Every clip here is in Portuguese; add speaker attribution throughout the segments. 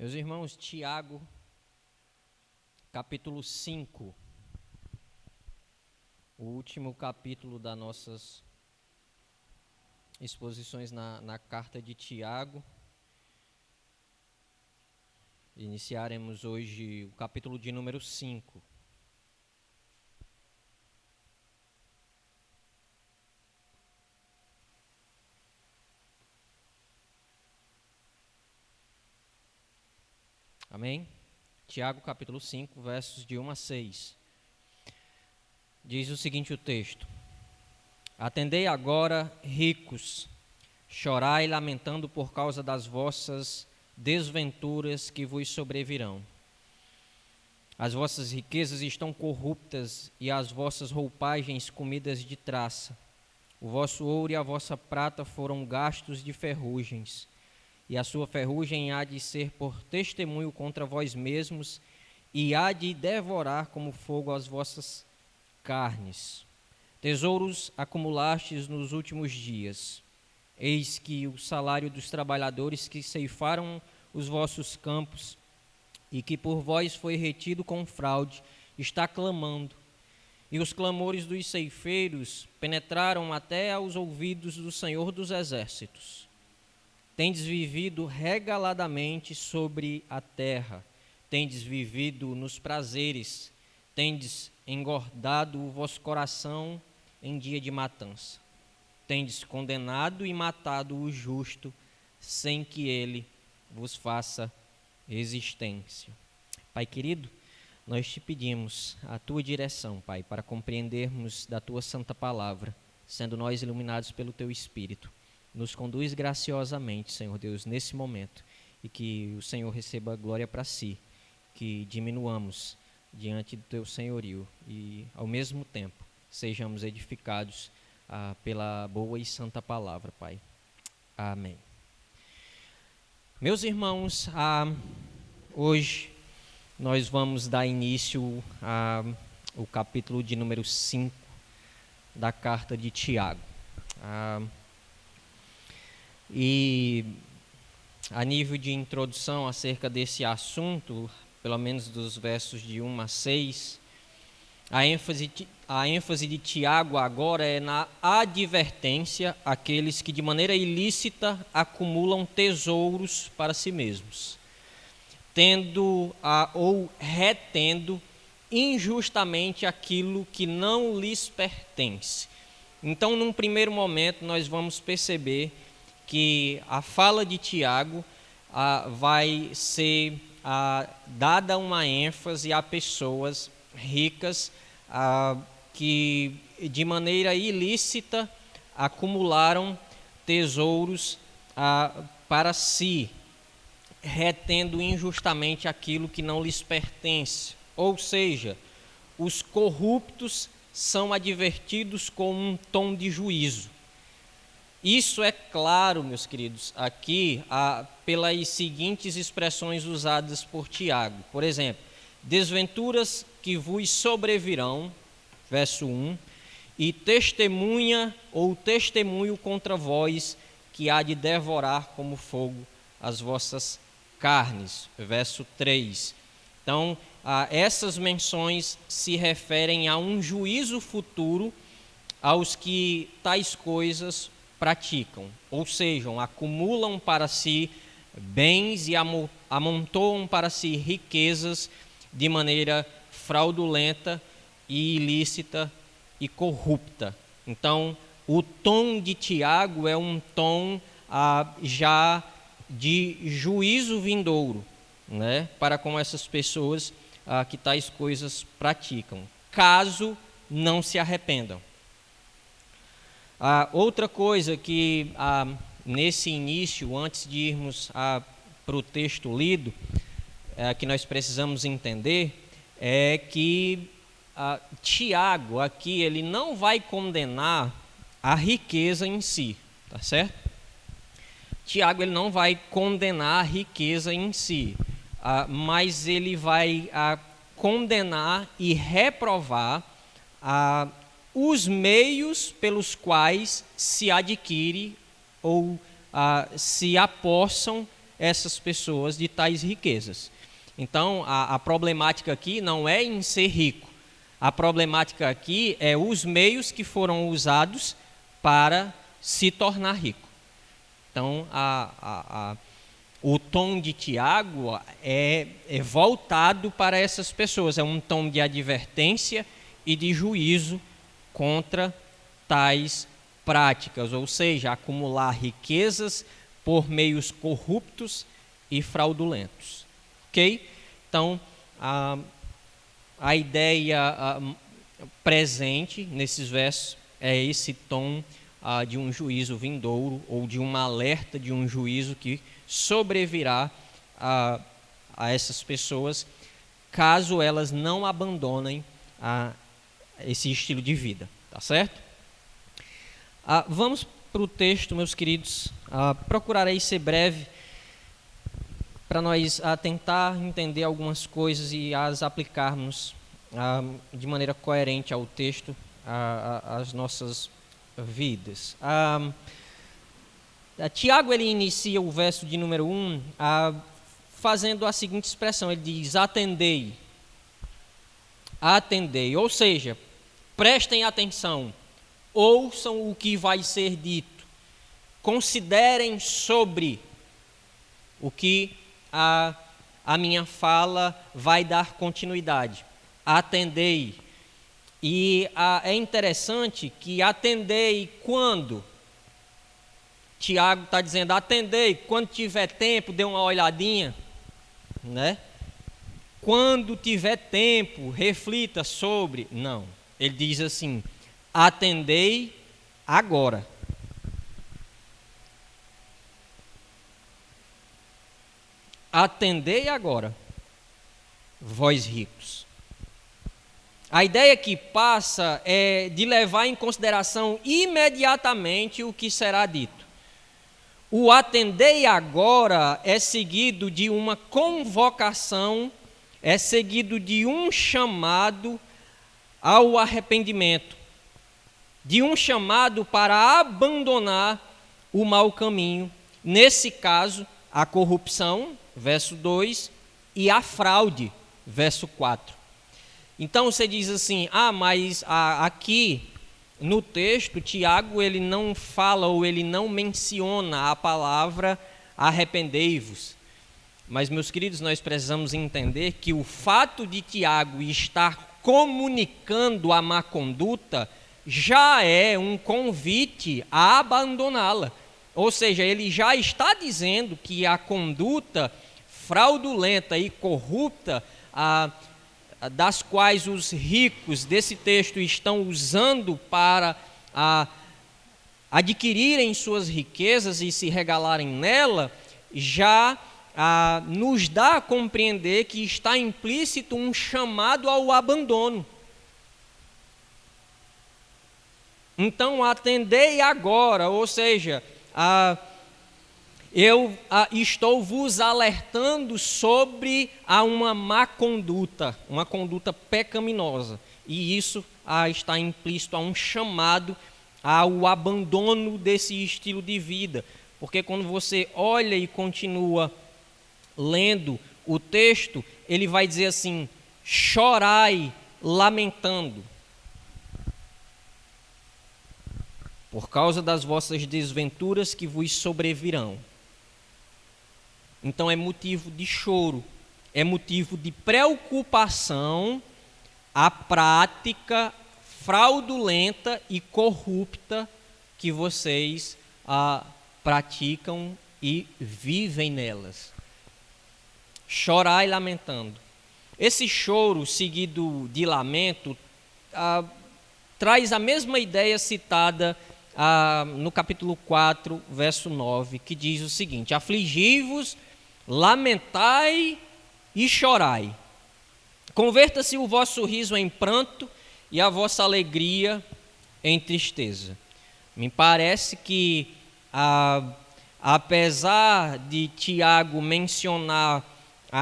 Speaker 1: Meus irmãos, Tiago, capítulo 5, o último capítulo das nossas exposições na carta de Tiago. Iniciaremos hoje o capítulo de número 5. Amém? Tiago, capítulo 5, versos de 1 a 6. Diz o seguinte o texto: Atendei agora, ricos, chorai lamentando por causa das vossas desventuras que vos sobrevirão. As vossas riquezas estão corruptas e as vossas roupagens comidas de traça. O vosso ouro e a vossa prata foram gastos de ferrugens, e a sua ferrugem há de ser por testemunho contra vós mesmos, e há de devorar como fogo as vossas carnes. Tesouros acumulastes nos últimos dias. Eis que o salário dos trabalhadores que ceifaram os vossos campos, e que por vós foi retido com fraude, está clamando. E os clamores dos ceifeiros penetraram até aos ouvidos do Senhor dos Exércitos. Tendes vivido regaladamente sobre a terra, tendes vivido nos prazeres, tendes engordado o vosso coração em dia de matança. Tendes condenado e matado o justo, sem que ele vos faça resistência. Pai querido, nós te pedimos a tua direção, Pai, para compreendermos da tua santa palavra, sendo nós iluminados pelo teu Espírito. Nos conduz graciosamente, Senhor Deus, nesse momento, e que o Senhor receba a glória para si, que diminuamos diante do teu senhorio e, ao mesmo tempo, sejamos edificados pela boa e santa palavra, Pai. Amém. Meus irmãos, hoje nós vamos dar início ao capítulo de número 5 da carta de Tiago. E a nível de introdução acerca desse assunto, pelo menos dos versos de 1 a 6, a ênfase de Tiago agora é na advertência àqueles que de maneira ilícita acumulam tesouros para si mesmos, tendo ou retendo injustamente aquilo que não lhes pertence. Então, num primeiro momento, nós vamos perceber que a fala de Tiago vai ser dada uma ênfase a pessoas ricas que de maneira ilícita acumularam tesouros para si, retendo injustamente aquilo que não lhes pertence. Ou seja, os corruptos são advertidos com um tom de juízo. Isso é claro, meus queridos, aqui pelas seguintes expressões usadas por Tiago. Por exemplo, desventuras que vos sobrevirão, verso 1, e testemunha ou testemunho contra vós, que há de devorar como fogo as vossas carnes, verso 3. Então, essas menções se referem a um juízo futuro aos que tais coisas praticam, ou seja, acumulam para si bens e amontoam para si riquezas de maneira fraudulenta e ilícita e corrupta. Então, o tom de Tiago é um tom já de juízo vindouro, né, para com essas pessoas que tais coisas praticam, caso não se arrependam. Outra coisa que nesse início, antes de irmos para o texto lido, que nós precisamos entender, é que Tiago aqui ele não vai condenar a riqueza em si, tá certo? Tiago ele não vai condenar a riqueza em si, mas ele vai condenar e reprovar os meios pelos quais se adquire ou se apossam essas pessoas de tais riquezas. Então, a problemática aqui não é em ser rico. A problemática aqui é os meios que foram usados para se tornar rico. Então, o tom de Tiago é voltado para essas pessoas. É um tom de advertência e de juízo contra tais práticas, ou seja, acumular riquezas por meios corruptos e fraudulentos. Ok? Então, a ideia presente nesses versos é esse tom de um juízo vindouro, ou de um alerta de um juízo que sobrevirá a essas pessoas, caso elas não abandonem esse estilo de vida. Tá certo? Vamos para o texto, meus queridos. Procurarei ser breve para nós tentar entender algumas coisas e as aplicarmos de maneira coerente ao texto, às nossas vidas. Tiago, ele inicia o verso de número 1 fazendo a seguinte expressão, ele diz: atendei, ou seja, prestem atenção, ouçam o que vai ser dito, considerem sobre o que a minha fala vai dar continuidade. Atendei. E é interessante que atendei quando? Tiago está dizendo, atendei, quando tiver tempo, dê uma olhadinha, né? Quando tiver tempo, reflita sobre. Não, ele diz assim, atendei agora. Atendei agora, vós ricos. A ideia que passa é de levar em consideração imediatamente o que será dito. O atendei agora é seguido de uma convocação, é seguido de um chamado ao arrependimento, de um chamado para abandonar o mau caminho, nesse caso, a corrupção, verso 2, e a fraude, verso 4. Então você diz assim, mas aqui no texto, Tiago ele não fala ou ele não menciona a palavra arrependei-vos. Mas, meus queridos, nós precisamos entender que o fato de Tiago estar comunicando a má conduta já é um convite a abandoná-la. Ou seja, ele já está dizendo que a conduta fraudulenta e corrupta das quais os ricos desse texto estão usando para adquirirem suas riquezas e se regalarem nela, já nos dá a compreender que está implícito um chamado ao abandono. Então, atendei agora, ou seja, eu estou vos alertando sobre uma má conduta, uma conduta pecaminosa. E isso está implícito a um chamado ao abandono desse estilo de vida. Porque quando você olha e continua lendo o texto, ele vai dizer assim, chorai lamentando, por causa das vossas desventuras que vos sobrevirão. Então é motivo de choro, é motivo de preocupação a prática fraudulenta e corrupta que vocês praticam e vivem nelas. Chorai lamentando. Esse choro seguido de lamento traz a mesma ideia citada no capítulo 4, verso 9, que diz o seguinte: afligi-vos, lamentai e chorai. Converta-se o vosso riso em pranto e a vossa alegria em tristeza. Me parece que, apesar de Tiago mencionar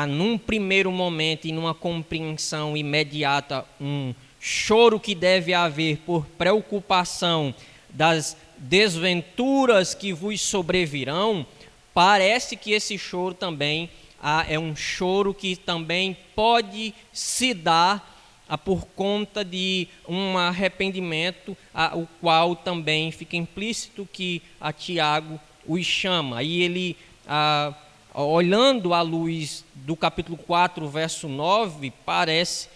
Speaker 1: num primeiro momento e numa compreensão imediata um choro que deve haver por preocupação das desventuras que vos sobrevirão, parece que esse choro também é um choro que também pode se dar por conta de um arrependimento, o qual também fica implícito que Tiago os chama. E ele, olhando à luz do capítulo 4, verso 9, parece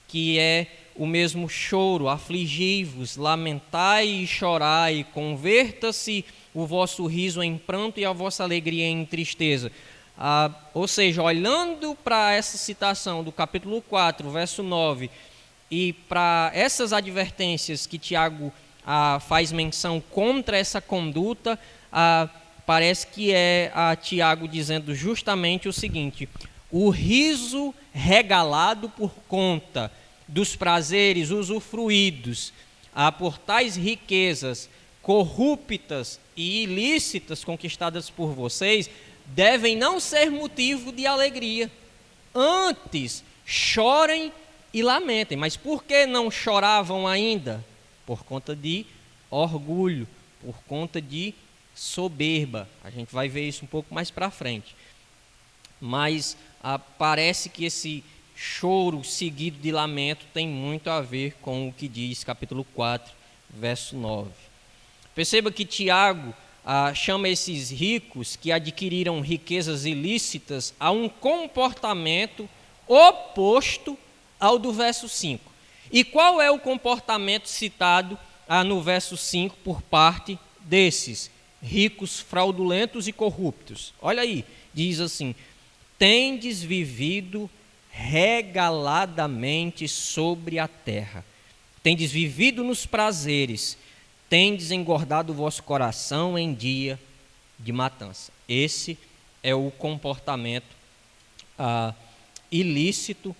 Speaker 1: que é o mesmo choro: afligi-vos, lamentai e chorai, converta-se o vosso riso em pranto e a vossa alegria em tristeza. Ou seja, olhando para essa citação do capítulo 4, verso 9, e para essas advertências que Tiago faz menção contra essa conduta, parece que é Tiago dizendo justamente o seguinte: o riso regalado por conta dos prazeres usufruídos por tais riquezas corruptas e ilícitas conquistadas por vocês, devem não ser motivo de alegria. Antes, chorem e lamentem. Mas por que não choravam ainda? Por conta de orgulho, por conta de soberba. A gente vai ver isso um pouco mais para frente. Mas parece que esse choro seguido de lamento tem muito a ver com o que diz capítulo 4, verso 9. Perceba que Tiago chama esses ricos que adquiriram riquezas ilícitas a um comportamento oposto ao do verso 5. E qual é o comportamento citado no verso 5 por parte desses ricos fraudulentos e corruptos? Olha aí, diz assim: tendes vivido regaladamente sobre a terra, tendes vivido nos prazeres, tendes engordado o vosso coração em dia de matança. Esse é o comportamento ilícito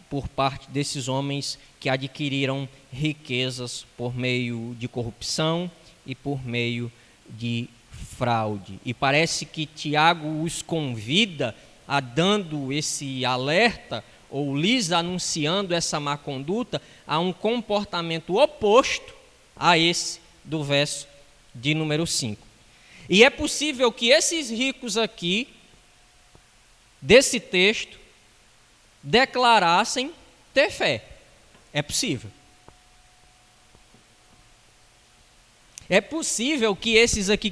Speaker 1: por parte desses homens que adquiriram riquezas por meio de corrupção e por meio de fraude. E parece que Tiago os convida dando esse alerta, ou lhes anunciando essa má conduta, a um comportamento oposto a esse do verso de número 5. E é possível que esses ricos aqui, desse texto, declarassem ter fé. É possível. É possível que esses aqui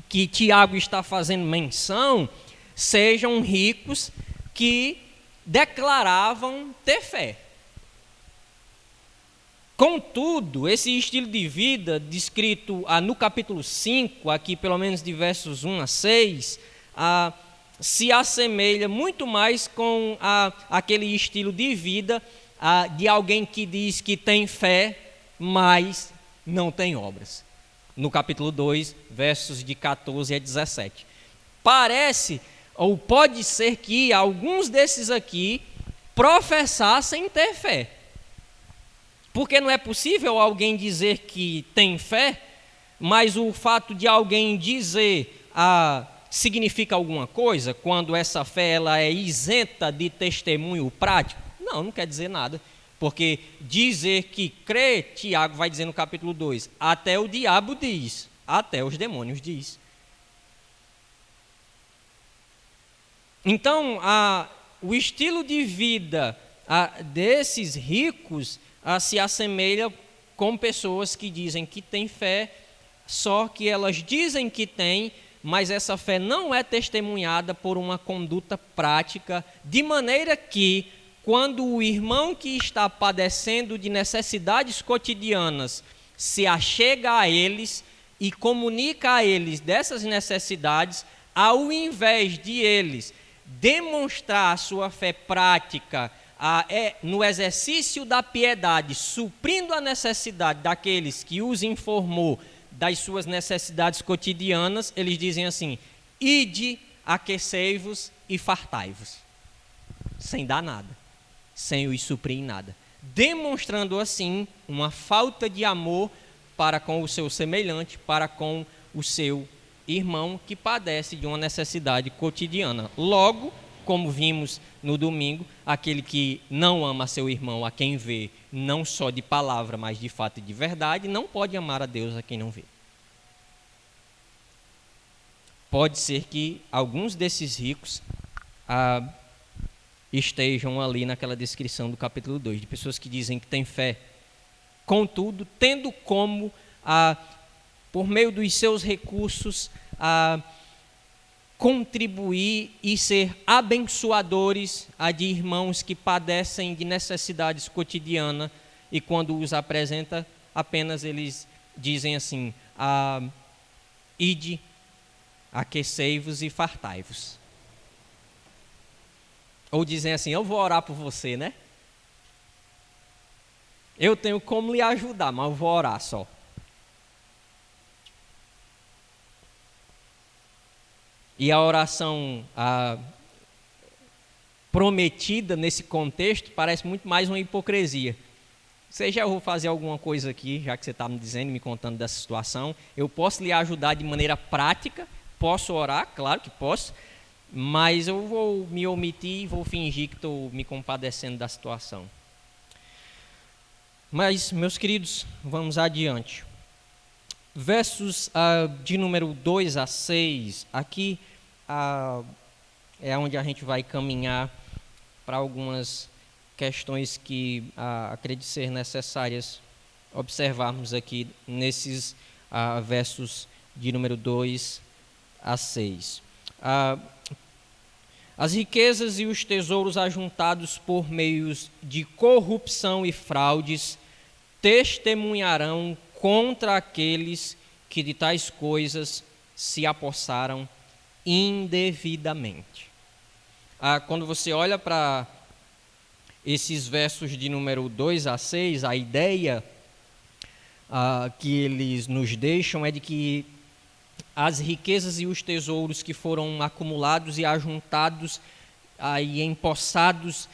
Speaker 1: que Tiago está fazendo menção sejam ricos que declaravam ter fé. Contudo, esse estilo de vida descrito no capítulo 5, aqui pelo menos de versos 1 a 6, se assemelha muito mais com aquele estilo de vida de alguém que diz que tem fé, mas não tem obras. No capítulo 2, versos de 14 a 17. Parece, ou pode ser que alguns desses aqui professassem ter fé. Porque não é possível alguém dizer que tem fé, mas o fato de alguém dizer significa alguma coisa, quando essa fé ela é isenta de testemunho prático? Não quer dizer nada. Porque dizer que crê, Tiago vai dizer no capítulo 2, até o diabo diz, até os demônios diz. Então, o estilo de vida desses ricos se assemelha com pessoas que dizem que têm fé, só que elas dizem que têm, mas essa fé não é testemunhada por uma conduta prática, de maneira que, quando o irmão que está padecendo de necessidades cotidianas se achega a eles e comunica a eles dessas necessidades, ao invés de eles demonstrar a sua fé prática no exercício da piedade, suprindo a necessidade daqueles que os informou das suas necessidades cotidianas, eles dizem assim: ide, aquecei-vos e fartai-vos, sem dar nada, sem os suprir em nada, demonstrando assim uma falta de amor para com o seu semelhante, para com o seu irmão que padece de uma necessidade cotidiana. Logo, como vimos no domingo, aquele que não ama seu irmão a quem vê, não só de palavra, mas de fato e de verdade, não pode amar a Deus a quem não vê. pode ser que alguns desses ricos estejam ali naquela descrição do capítulo 2, de pessoas que dizem que têm fé, contudo, tendo como, por meio dos seus recursos, contribuir e ser abençoadores de irmãos que padecem de necessidades cotidianas, e quando os apresenta, apenas eles dizem assim: ide, aquecei-vos e fartai-vos. Ou dizem assim: eu vou orar por você, né? Eu tenho como lhe ajudar, mas eu vou orar só. E a oração prometida nesse contexto parece muito mais uma hipocrisia. Seja eu vou fazer alguma coisa aqui, já que você está me dizendo, me contando dessa situação, eu posso lhe ajudar de maneira prática, posso orar, claro que posso, mas eu vou me omitir e vou fingir que estou me compadecendo da situação. Mas, meus queridos, vamos adiante. Versos de número 2 a 6, aqui é onde a gente vai caminhar para algumas questões que acredito ser necessárias observarmos aqui nesses versos de número 2 a 6. As riquezas e os tesouros ajuntados por meios de corrupção e fraudes testemunharão contra aqueles que de tais coisas se apossaram indevidamente. Quando você olha para esses versos de número 2 a 6, a ideia que eles nos deixam é de que as riquezas e os tesouros que foram acumulados e ajuntados e empossados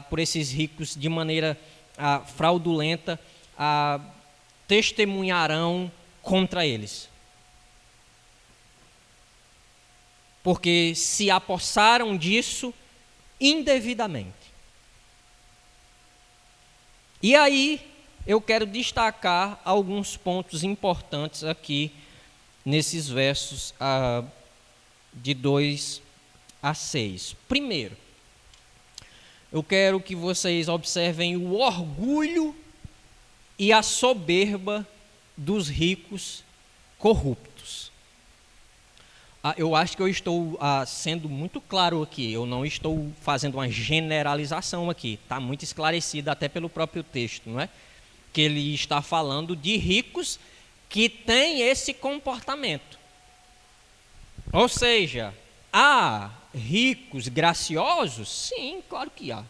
Speaker 1: por esses ricos de maneira fraudulenta testemunharão contra eles. Porque se apossaram disso indevidamente. E aí eu quero destacar alguns pontos importantes aqui nesses versos de 2 a 6. Primeiro, eu quero que vocês observem o orgulho e a soberba dos ricos corruptos. Eu acho que eu estou sendo muito claro aqui, eu não estou fazendo uma generalização aqui, está muito esclarecido até pelo próprio texto, não é? Que ele está falando de ricos que têm esse comportamento. Ou seja, há ricos graciosos? Sim, claro que há.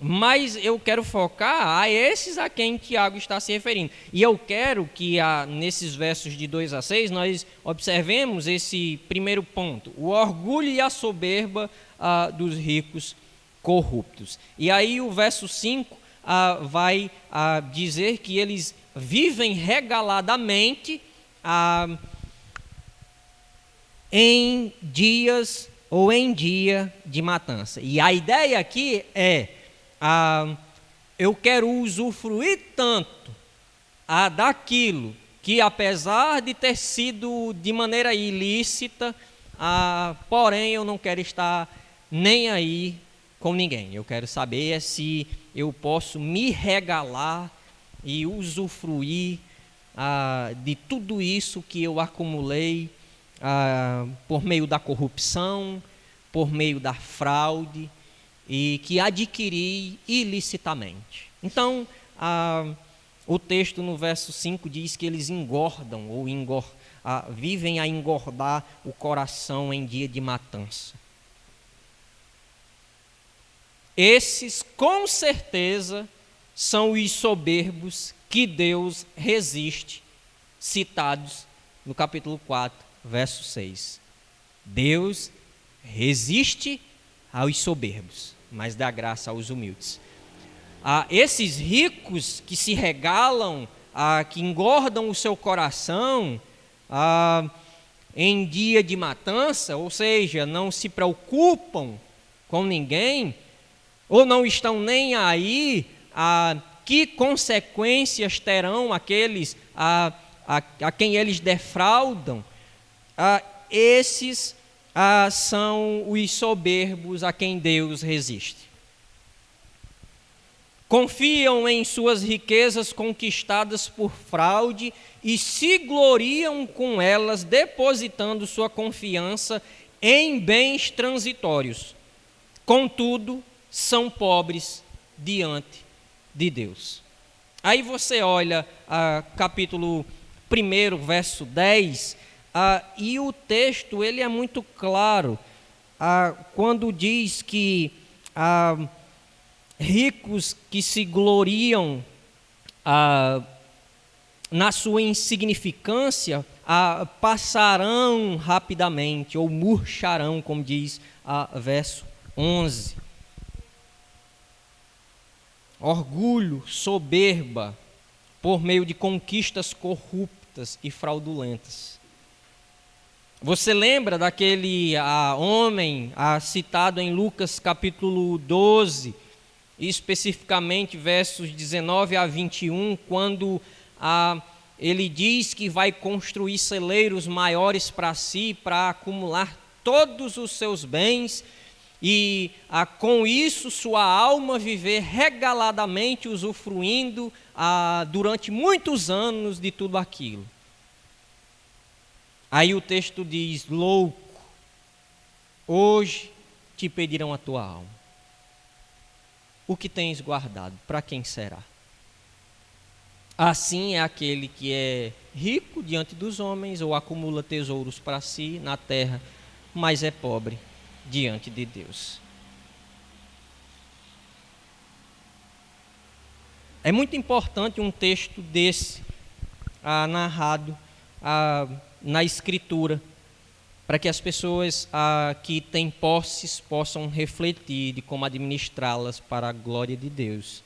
Speaker 1: Mas eu quero focar a esses a quem Tiago está se referindo. E eu quero que nesses versos de 2 a 6 nós observemos esse primeiro ponto, o orgulho e a soberba dos ricos corruptos. E aí o verso 5 vai dizer que eles vivem regaladamente em dias ou em dia de matança. E a ideia aqui é eu quero usufruir tanto daquilo que, apesar de ter sido de maneira ilícita, porém eu não quero estar nem aí com ninguém. Eu quero saber se eu posso me regalar e usufruir de tudo isso que eu acumulei por meio da corrupção, por meio da fraude, e que adquiri ilicitamente. Então, o texto no verso 5 diz que eles engordam, ou vivem a engordar o coração em dia de matança. Esses, com certeza, são os soberbos que Deus resiste, citados no capítulo 4, verso 6. Deus resiste aos soberbos, mas dá graça aos humildes. Esses ricos que se regalam, que engordam o seu coração em dia de matança, ou seja, não se preocupam com ninguém, ou não estão nem aí, que consequências terão aqueles a quem eles defraudam, esses são os soberbos a quem Deus resiste. Confiam em suas riquezas conquistadas por fraude e se gloriam com elas, depositando sua confiança em bens transitórios. Contudo, são pobres diante de Deus. Aí você olha capítulo 1, verso 10, e o texto ele é muito claro quando diz que ricos que se gloriam na sua insignificância passarão rapidamente, ou murcharão, como diz verso 11. Orgulho, soberba, por meio de conquistas corruptas e fraudulentas. Você lembra daquele homem citado em Lucas capítulo 12, especificamente versos 19 a 21, quando ele diz que vai construir celeiros maiores para si, para acumular todos os seus bens, e com isso sua alma viver regaladamente, usufruindo durante muitos anos de tudo aquilo. Aí o texto diz: louco, hoje te pedirão a tua alma. O que tens guardado, para quem será? Assim é aquele que é rico diante dos homens, ou acumula tesouros para si na terra, mas é pobre diante de Deus. É muito importante um texto desse narrado na Escritura, para que as pessoas que têm posses possam refletir de como administrá-las para a glória de Deus.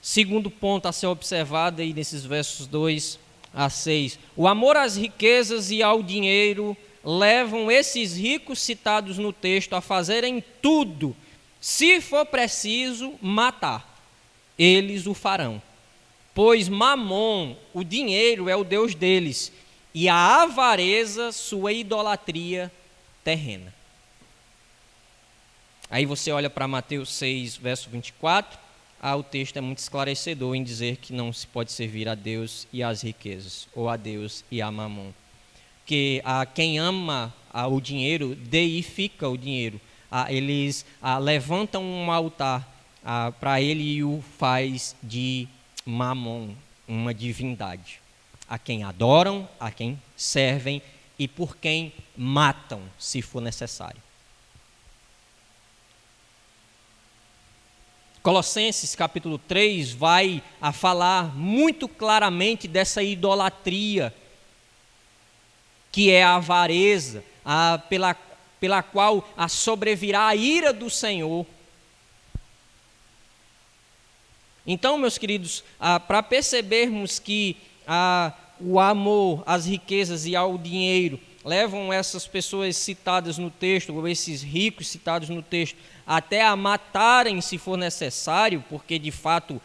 Speaker 1: Segundo ponto a ser observado aí nesses versos 2 a 6, o amor às riquezas e ao dinheiro levam esses ricos citados no texto a fazerem tudo, se for preciso matar, eles o farão. Pois Mamon, o dinheiro, é o Deus deles, e a avareza, sua idolatria terrena. Aí você olha para Mateus 6, verso 24, o texto é muito esclarecedor em dizer que não se pode servir a Deus e às riquezas, ou a Deus e a Mamon. Que quem ama o dinheiro, deifica o dinheiro. Eles levantam um altar para ele e o faz de Mamon, uma divindade, a quem adoram, a quem servem e por quem matam, se for necessário. Colossenses capítulo 3 vai falar muito claramente dessa idolatria, que é a avareza, pela qual sobrevirá a ira do Senhor. Então, meus queridos, para percebermos que o amor às riquezas e ao dinheiro levam essas pessoas citadas no texto, ou esses ricos citados no texto, até a matarem se for necessário, porque de fato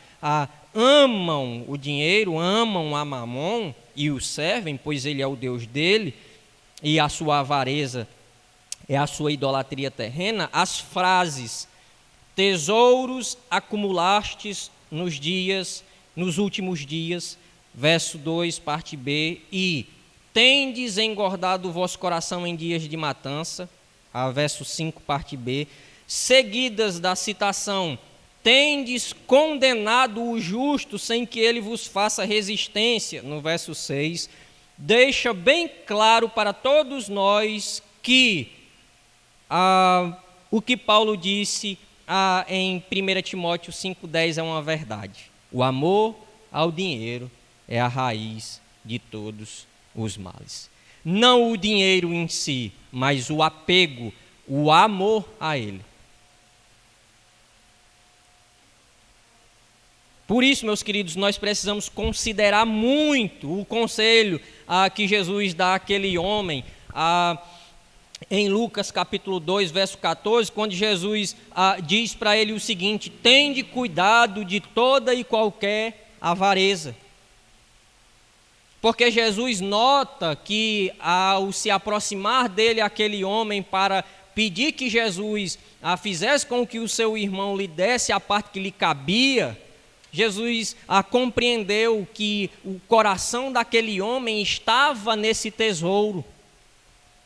Speaker 1: amam o dinheiro, amam a Mamon e o servem, pois ele é o Deus dele, e a sua avareza é a sua idolatria terrena. As frases tesouros acumulastes nos últimos dias, verso 2, parte B, e tendes engordado o vosso coração em dias de matança, verso 5, parte B, seguidas da citação, tendes condenado o justo sem que ele vos faça resistência, no verso 6, deixa bem claro para todos nós que o que Paulo disse em 1 Timóteo 5,10 é uma verdade. O amor ao dinheiro é a raiz de todos os males. Não o dinheiro em si, mas o apego, o amor a ele. Por isso, meus queridos, nós precisamos considerar muito o conselho que Jesus dá àquele homem, em Lucas capítulo 2, verso 14, quando Jesus diz para ele o seguinte: tende cuidado de toda e qualquer avareza. Porque Jesus nota que, ao se aproximar dele aquele homem para pedir que Jesus fizesse com que o seu irmão lhe desse a parte que lhe cabia, Jesus compreendeu que o coração daquele homem estava nesse tesouro,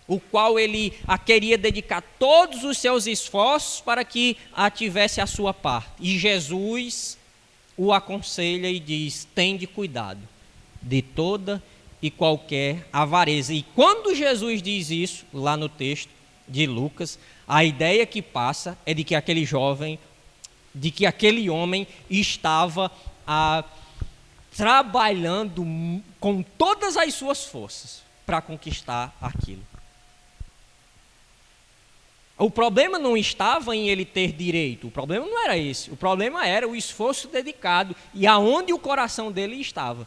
Speaker 1: o qual ele queria dedicar todos os seus esforços para que tivesse a sua parte. E Jesus o aconselha e diz: tende cuidado de toda e qualquer avareza. E quando Jesus diz isso, lá no texto de Lucas, a ideia que passa é de que aquele homem estava trabalhando com todas as suas forças para conquistar aquilo. O problema não estava em ele ter direito, o problema não era esse, o problema era o esforço dedicado e aonde o coração dele estava.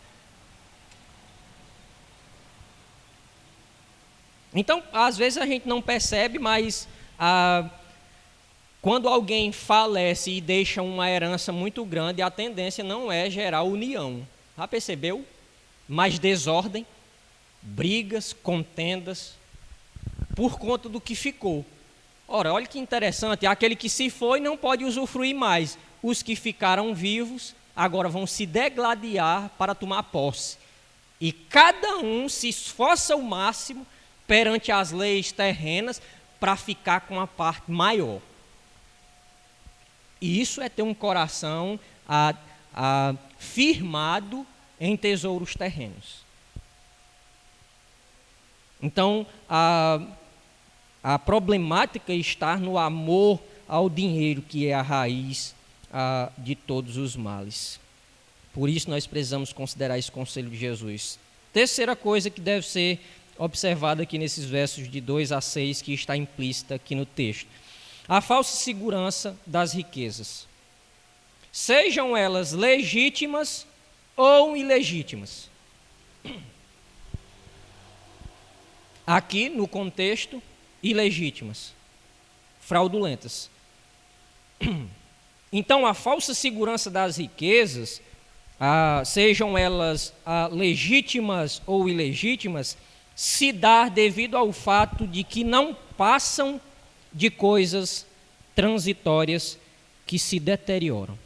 Speaker 1: Então, às vezes a gente não percebe, mas quando alguém falece e deixa uma herança muito grande, a tendência não é gerar união. Já percebeu? Mais desordem, brigas, contendas, por conta do que ficou. Ora, olha que interessante, aquele que se foi não pode usufruir mais. Os que ficaram vivos agora vão se degladiar para tomar posse. E cada um se esforça ao máximo perante as leis terrenas para ficar com a parte maior. E isso é ter um coração firmado em tesouros terrenos. Então, a problemática está no amor ao dinheiro, que é a raiz de todos os males. Por isso nós precisamos considerar esse conselho de Jesus. Terceira coisa que deve ser observada aqui nesses versos de 2 a 6, que está implícita aqui no texto: a falsa segurança das riquezas, sejam elas legítimas ou ilegítimas. Aqui no contexto, ilegítimas, fraudulentas. Então, a falsa segurança das riquezas, sejam elas legítimas ou ilegítimas, se dá devido ao fato de que não passam de coisas transitórias que se deterioram.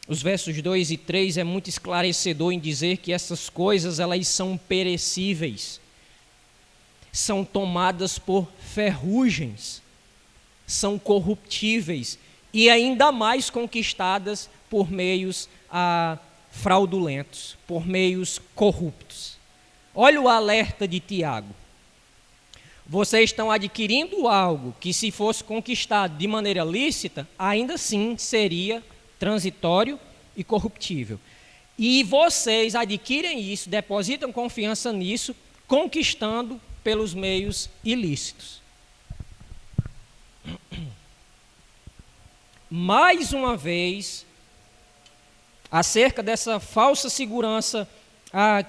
Speaker 1: Os versos 2 e 3 é muito esclarecedor em dizer que essas coisas, elas são perecíveis, são tomadas por ferrugens, são corruptíveis e ainda mais conquistadas por meios fraudulentos, por meios corruptos. Olha o alerta de Tiago. Vocês estão adquirindo algo que, se fosse conquistado de maneira lícita, ainda assim seria transitório e corruptível. E vocês adquirem isso, depositam confiança nisso, conquistando pelos meios ilícitos. Mais uma vez, acerca dessa falsa segurança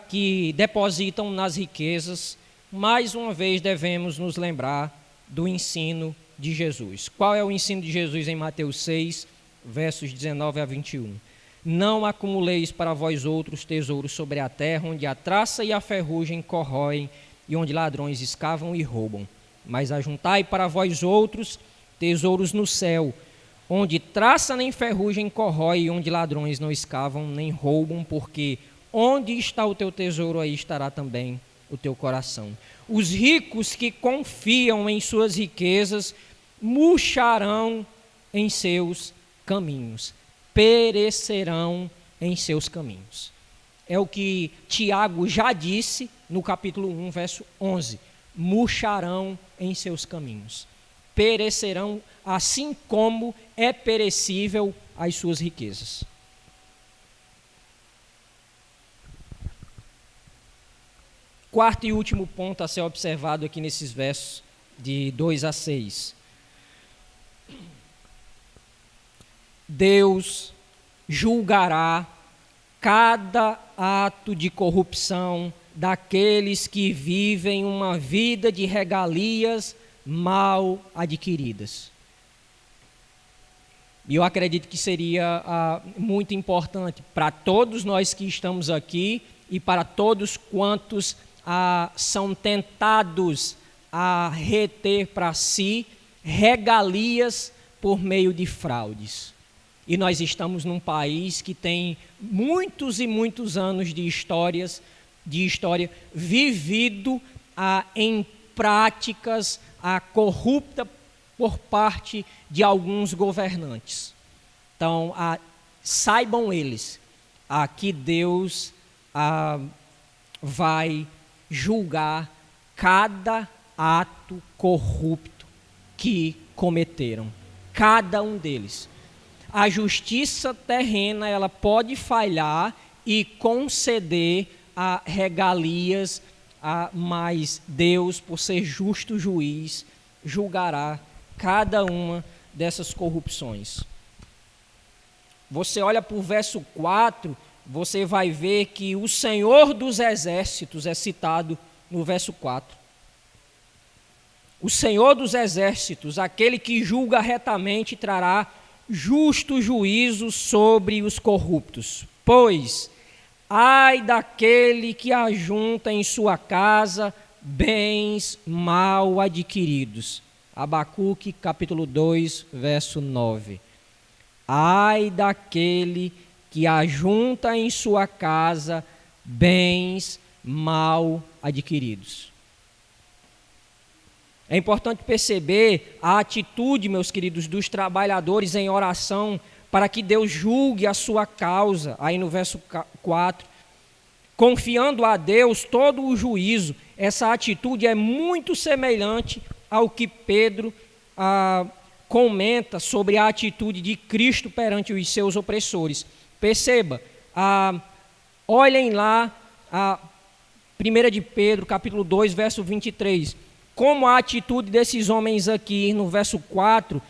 Speaker 1: que depositam nas riquezas, mais uma vez devemos nos lembrar do ensino de Jesus. Qual é o ensino de Jesus em Mateus 6, versos 19 a 21? Não acumuleis para vós outros tesouros sobre a terra, onde a traça e a ferrugem corroem e onde ladrões escavam e roubam. Mas ajuntai para vós outros tesouros no céu, onde traça nem ferrugem corrói e onde ladrões não escavam nem roubam, porque onde está o teu tesouro, aí estará também o teu coração. Os ricos que confiam em suas riquezas murcharão em seus caminhos, perecerão em seus caminhos. É o que Tiago já disse no capítulo 1, verso 11. Murcharão em seus caminhos, perecerão, assim como é perecível as suas riquezas. Quarto e último ponto a ser observado aqui nesses versos de 2 a 6. Deus julgará cada ato de corrupção daqueles que vivem uma vida de regalias mal adquiridas. E eu acredito que seria muito importante para todos nós que estamos aqui e para todos quantos são tentados a reter para si regalias por meio de fraudes. E nós estamos num país que tem muitos e muitos anos de história vivido em práticas corruptas por parte de alguns governantes. Então, saibam eles que Deus vai julgar cada ato corrupto que cometeram, cada um deles. A justiça terrena, ela pode falhar e conceder regalias, mas Deus, por ser justo juiz, julgará cada uma dessas corrupções. Você olha para o verso 4, você vai ver que o Senhor dos Exércitos é citado no verso 4. O Senhor dos Exércitos, aquele que julga retamente, trará justo juízo sobre os corruptos. Pois, ai daquele que ajunta em sua casa bens mal adquiridos. Abacuque, capítulo 2, verso 9. Ai daquele que ajunta em sua casa bens mal adquiridos. É importante perceber a atitude, meus queridos, dos trabalhadores em oração para que Deus julgue a sua causa, aí no verso 4, confiando a Deus todo o juízo. Essa atitude é muito semelhante ao que Pedro comenta sobre a atitude de Cristo perante os seus opressores. Perceba, olhem lá, 1 de Pedro, capítulo 2, verso 23, como a atitude desses homens aqui no verso 4,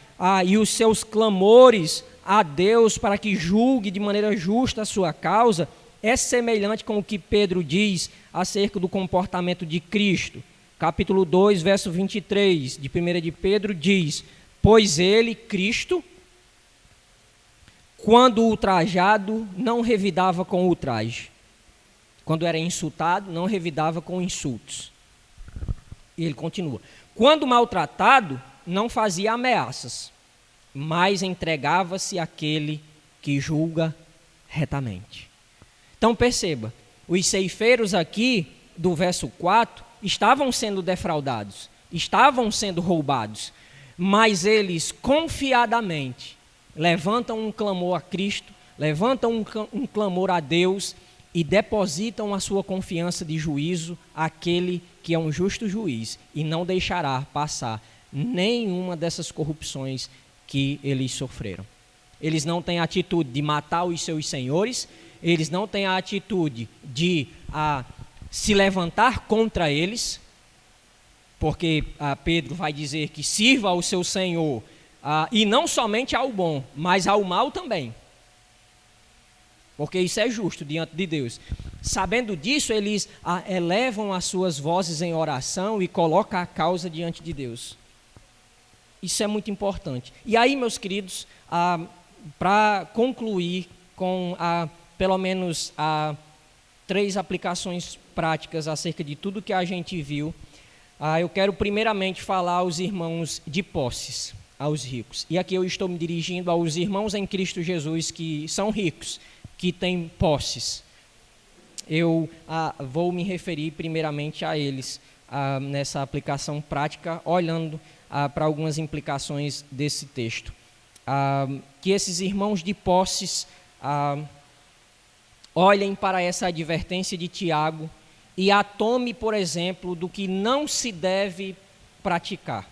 Speaker 1: e os seus clamores a Deus para que julgue de maneira justa a sua causa, é semelhante com o que Pedro diz acerca do comportamento de Cristo. Capítulo 2, verso 23 de 1 de Pedro diz: pois ele, Cristo, quando ultrajado, não revidava com ultraje. Quando era insultado, não revidava com insultos. E ele continua: quando maltratado, não fazia ameaças, mas entregava-se àquele que julga retamente. Então perceba, os ceifeiros aqui do verso 4 estavam sendo defraudados, estavam sendo roubados, mas eles confiadamente levantam um clamor a Cristo, levantam um clamor a Deus e depositam a sua confiança de juízo àquele que é um justo juiz e não deixará passar nenhuma dessas corrupções que eles sofreram. Eles não têm a atitude de matar os seus senhores, eles não têm a atitude de se levantar contra eles, porque Pedro vai dizer que sirva ao seu Senhor, e não somente ao bom, mas ao mal também, porque isso é justo diante de Deus. Sabendo disso, eles elevam as suas vozes em oração e colocam a causa diante de Deus. Isso é muito importante. E aí, meus queridos, para concluir com pelo menos 3 aplicações práticas acerca de tudo que a gente viu, eu quero primeiramente falar aos irmãos de posses, aos ricos. E aqui eu estou me dirigindo aos irmãos em Cristo Jesus que são ricos, que têm posses. Eu vou me referir primeiramente a eles nessa aplicação prática, olhando para algumas implicações desse texto. Que esses irmãos de posses olhem para essa advertência de Tiago e a tome, por exemplo, do que não se deve praticar.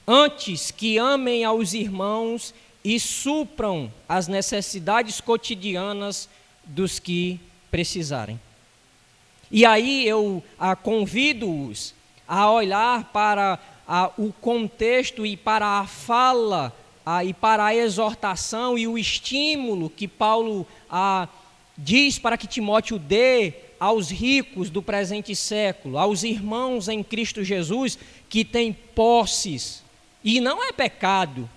Speaker 1: Antes que amem aos irmãos e supram as necessidades cotidianas dos que precisarem. E aí eu convido-os a olhar para o contexto e para a fala e para a exortação e o estímulo que Paulo diz para que Timóteo dê aos ricos do presente século, aos irmãos em Cristo Jesus que têm posses. E não é pecado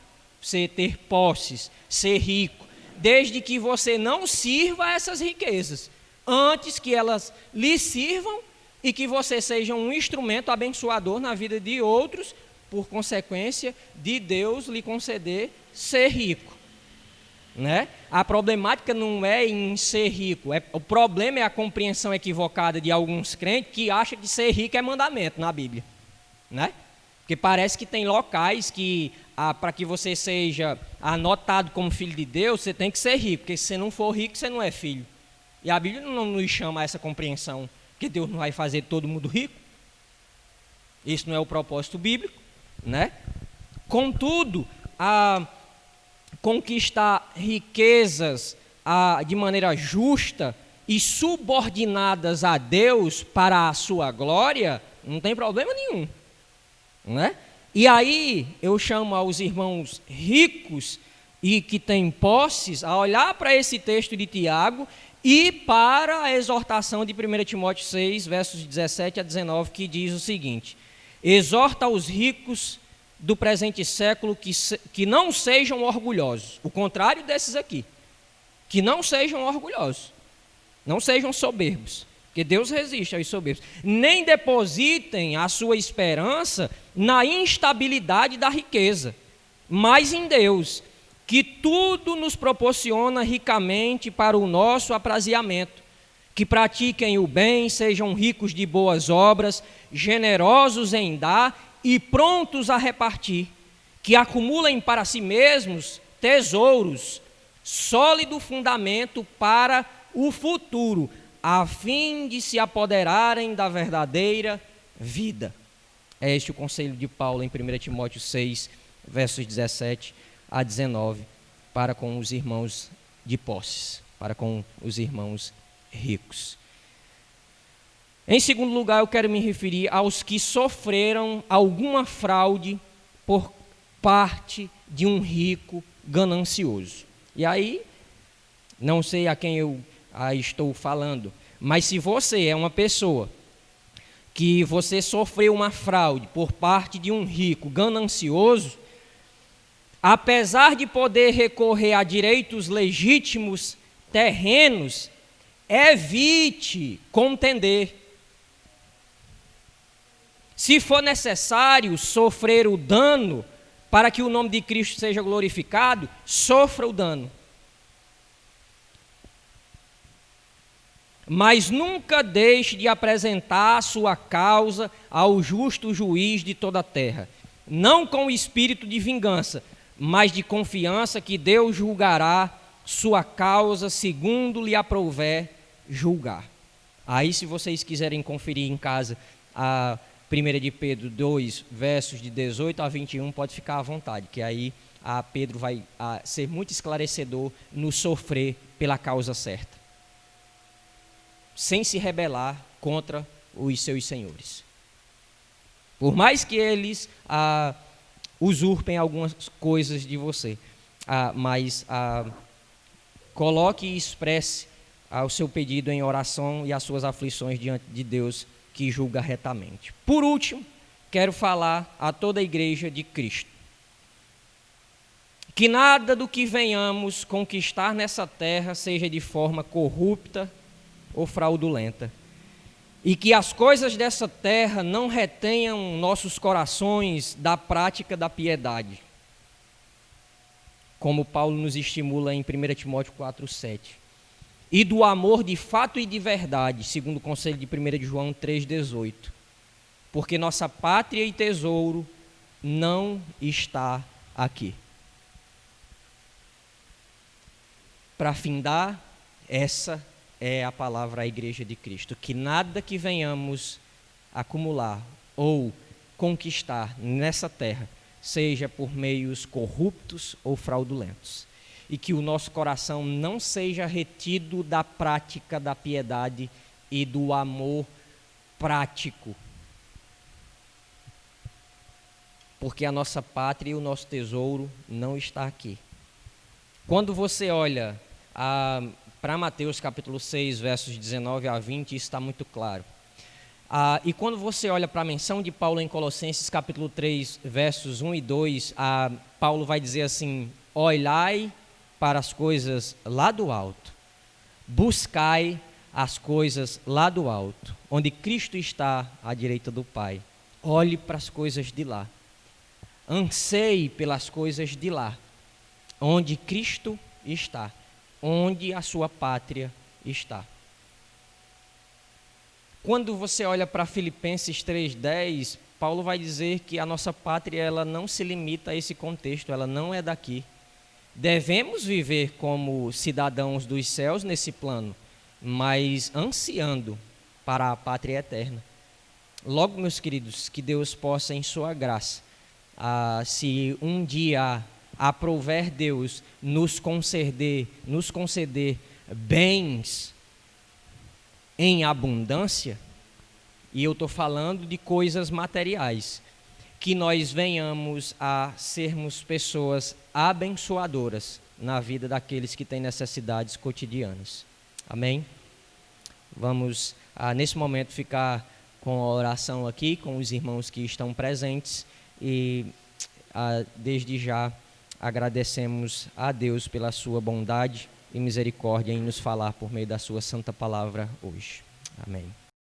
Speaker 1: você ter posses, ser rico, desde que você não sirva essas riquezas, antes que elas lhe sirvam e que você seja um instrumento abençoador na vida de outros, por consequência de Deus lhe conceder ser rico. Né? A problemática não é em ser rico, o problema é a compreensão equivocada de alguns crentes que acham que ser rico é mandamento na Bíblia, né? Porque parece que tem locais que para que você seja anotado como filho de Deus, você tem que ser rico, porque se você não for rico, você não é filho. E a Bíblia não nos chama a essa compreensão, que Deus não vai fazer todo mundo rico. Isso não é o propósito bíblico, né? Contudo, conquistar riquezas de maneira justa e subordinadas a Deus para a sua glória, não tem problema nenhum, né? E aí eu chamo aos irmãos ricos e que têm posses a olhar para esse texto de Tiago e para a exortação de 1 Timóteo 6, versos 17 a 19, que diz o seguinte: exorta os ricos do presente século que não sejam orgulhosos, o contrário desses aqui, que não sejam orgulhosos, não sejam soberbos, porque Deus resiste aos soberbos, nem depositem a sua esperança na instabilidade da riqueza, mas em Deus, que tudo nos proporciona ricamente para o nosso aprazimento, que pratiquem o bem, sejam ricos de boas obras, generosos em dar e prontos a repartir, que acumulem para si mesmos tesouros, sólido fundamento para o futuro, a fim de se apoderarem da verdadeira vida. É este o conselho de Paulo em 1 Timóteo 6, versos 17 a 19, para com os irmãos de posses, para com os irmãos ricos. Em segundo lugar, eu quero me referir aos que sofreram alguma fraude por parte de um rico ganancioso. E aí, não sei a quem eu estou falando, mas se você é uma pessoa que você sofreu uma fraude por parte de um rico ganancioso, apesar de poder recorrer a direitos legítimos terrenos, evite contender. Se for necessário sofrer o dano para que o nome de Cristo seja glorificado, sofra o dano. Mas nunca deixe de apresentar a sua causa ao justo juiz de toda a terra, não com espírito de vingança, mas de confiança que Deus julgará sua causa segundo lhe aprouver julgar. Aí, se vocês quiserem conferir em casa a 1 de Pedro 2, versos de 18 a 21, pode ficar à vontade, que aí Pedro vai ser muito esclarecedor no sofrer pela causa certa, sem se rebelar contra os seus senhores. Por mais que eles usurpem algumas coisas de você, mas coloque e expresse o seu pedido em oração e as suas aflições diante de Deus, que julga retamente. Por último, quero falar a toda a igreja de Cristo que nada do que venhamos conquistar nessa terra seja de forma corrupta ou fraudulenta, e que as coisas dessa terra não retenham nossos corações da prática da piedade, como Paulo nos estimula em 1 Timóteo 4, 7. E do amor de fato e de verdade, segundo o conselho de 1 de João 3,18. Porque nossa pátria e tesouro não está aqui. Para findar, essa é a palavra à igreja de Cristo. Que nada que venhamos acumular ou conquistar nessa terra seja por meios corruptos ou fraudulentos. E que o nosso coração não seja retido da prática da piedade e do amor prático. Porque a nossa pátria e o nosso tesouro não está aqui. Quando você olha para Mateus capítulo 6, versos 19 a 20, isso está muito claro. E quando você olha para a menção de Paulo em Colossenses capítulo 3, versos 1 e 2, Paulo vai dizer assim: olhai para as coisas lá do alto. Buscai as coisas lá do alto, onde Cristo está à direita do Pai. Olhe para as coisas de lá. Anseie pelas coisas de lá, onde Cristo está, onde a sua pátria está. Quando você olha para Filipenses 3:10, Paulo vai dizer que a nossa pátria ela não se limita a esse contexto, ela não é daqui. Devemos viver como cidadãos dos céus nesse plano, mas ansiando para a pátria eterna. Logo, meus queridos, que Deus possa, em sua graça, se um dia aprouver Deus nos conceder bens em abundância, e eu estou falando de coisas materiais, que nós venhamos a sermos pessoas abençoadoras na vida daqueles que têm necessidades cotidianas. Amém? Vamos, nesse momento, ficar com a oração aqui, com os irmãos que estão presentes, e desde já agradecemos a Deus pela sua bondade e misericórdia em nos falar por meio da sua santa palavra hoje. Amém.